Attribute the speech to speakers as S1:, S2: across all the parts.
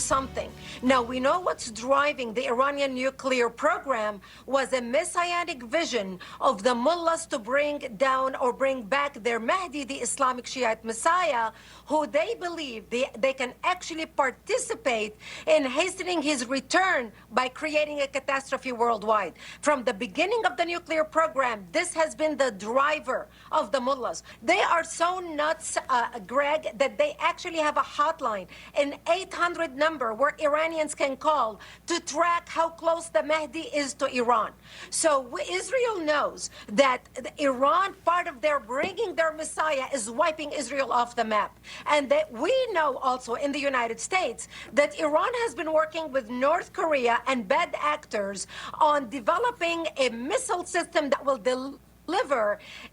S1: something. Now, we know what's driving the Iranian nuclear program was a messianic vision of the mullahs to bring down or bring back their Mahdi, the Islamic Shiite Messiah, who they believe they can actually participate in hastening his return by creating a catastrophe worldwide. From the beginning of the nuclear program, this has been the driver of the mullahs. They are so nuts, Greg, that they actually have a hotline, an 800 number where Iranians can call to track how close the Mahdi is to Iran. So Israel knows that Iran, part of their bringing their Messiah, is wiping Israel off the map. And that we know also in the United States that Iran has been working with North Korea and bad actors on developing a missile system that will deliver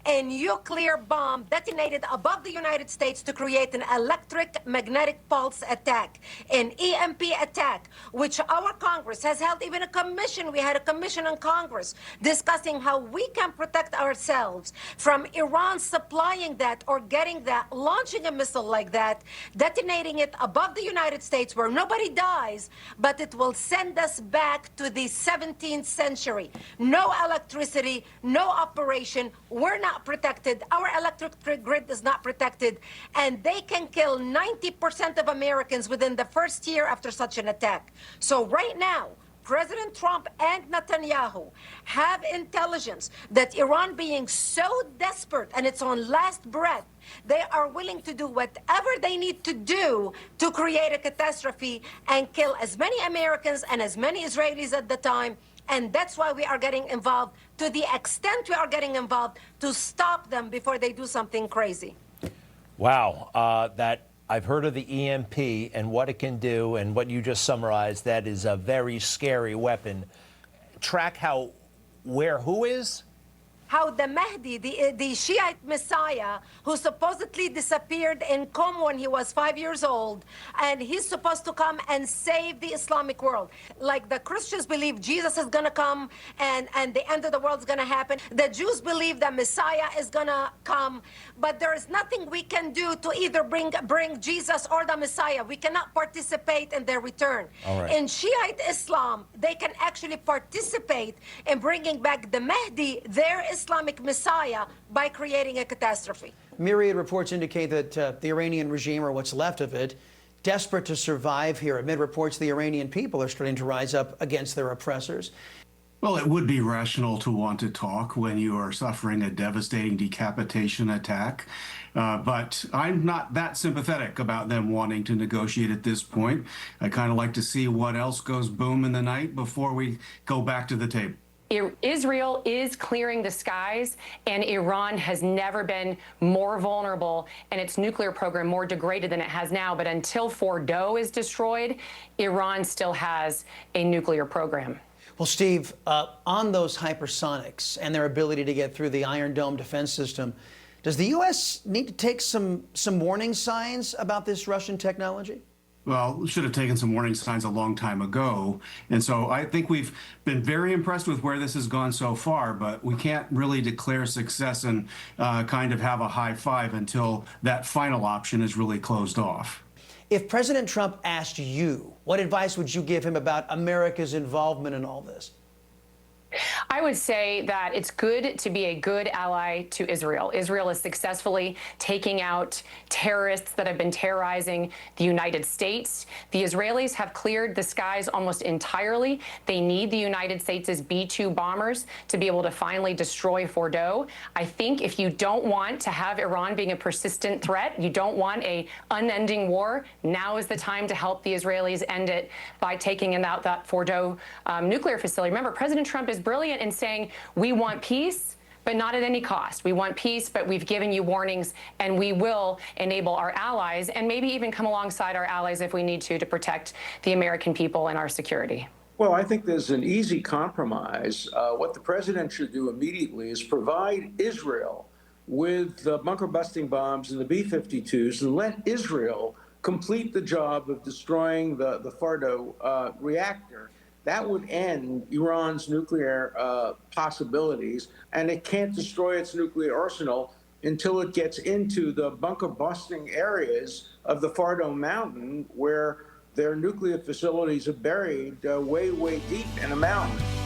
S1: a nuclear bomb detonated above the United States to create an electric magnetic pulse attack, an EMP attack, which our Congress has held even a commission. We had a commission in Congress discussing how we can protect ourselves from Iran supplying that or getting that, launching a missile like that, detonating it above the United States where nobody dies, but it will send us back to the 17th century. No electricity, no operation. We're not protected. Our electric grid is not protected. And they can kill 90% of Americans within the first year after such an attack. So right now, President Trump and Netanyahu have intelligence that Iran being so desperate and it's on last breath, they are willing to do whatever they need to do to create a catastrophe and kill as many Americans and as many Israelis at the time. And that's why we are getting involved, to the extent we are getting involved, to stop them before they do something crazy.
S2: Wow. I've heard of the EMP and what it can do, and what you just summarized. That is a very scary weapon. Track who is?
S1: How the Mahdi, the Shiite Messiah, who supposedly disappeared in Qom when he was 5 years old, and he's supposed to come and save the Islamic world. Like the Christians believe Jesus is going to come and the end of the world is going to happen. The Jews believe that Messiah is going to come, but there is nothing we can do to either bring Jesus or the Messiah. We cannot participate in their return.
S2: All right.
S1: In Shiite Islam, they can actually participate in bringing back the Mahdi, their Islamic Messiah, by creating a catastrophe.
S3: Myriad reports indicate that the Iranian regime, or what's left of it, desperate to survive here. Amid reports the Iranian people are starting to rise up against their oppressors.
S4: Well, it would be rational to want to talk when you are suffering a devastating decapitation attack. But I'm not that sympathetic about them wanting to negotiate at this point. I kind of like to see what else goes boom in the night before we go back to the table.
S5: Israel is clearing the skies, and Iran has never been more vulnerable and its nuclear program more degraded than it has now. But until Fordo is destroyed, Iran still has a nuclear program.
S3: Well, Steve, on those hypersonics and their ability to get through the Iron Dome defense system, does the U.S. need to take some warning signs about this Russian technology?
S4: Well, should have taken some warning signs a long time ago. And so I think we've been very impressed with where this has gone so far, but we can't really declare success and kind of have a high five until that final option is really closed off.
S3: If President Trump asked you, what advice would you give him about America's involvement in all this?
S5: I would say that it's good to be a good ally to Israel. Israel is successfully taking out terrorists that have been terrorizing the United States. The Israelis have cleared the skies almost entirely. They need the United States' B-2 bombers to be able to finally destroy Fordo. I think if you don't want to have Iran being a persistent threat, you don't want a unending war, now is the time to help the Israelis end it by taking out that Fordo nuclear facility. Remember, President Trump is brilliant in saying we want peace, but not at any cost. We want peace, but we've given you warnings, and we will enable our allies and maybe even come alongside our allies if we need to protect the American people and our security.
S6: Well, I think there's an easy compromise. What the president should do immediately is provide Israel with the bunker-busting bombs and the B-52s and let Israel complete the job of destroying the Fordo reactor. That would end Iran's nuclear possibilities, and it can't destroy its nuclear arsenal until it gets into the bunker-busting areas of the Fordo Mountain, where their nuclear facilities are buried way, way deep in a mountain.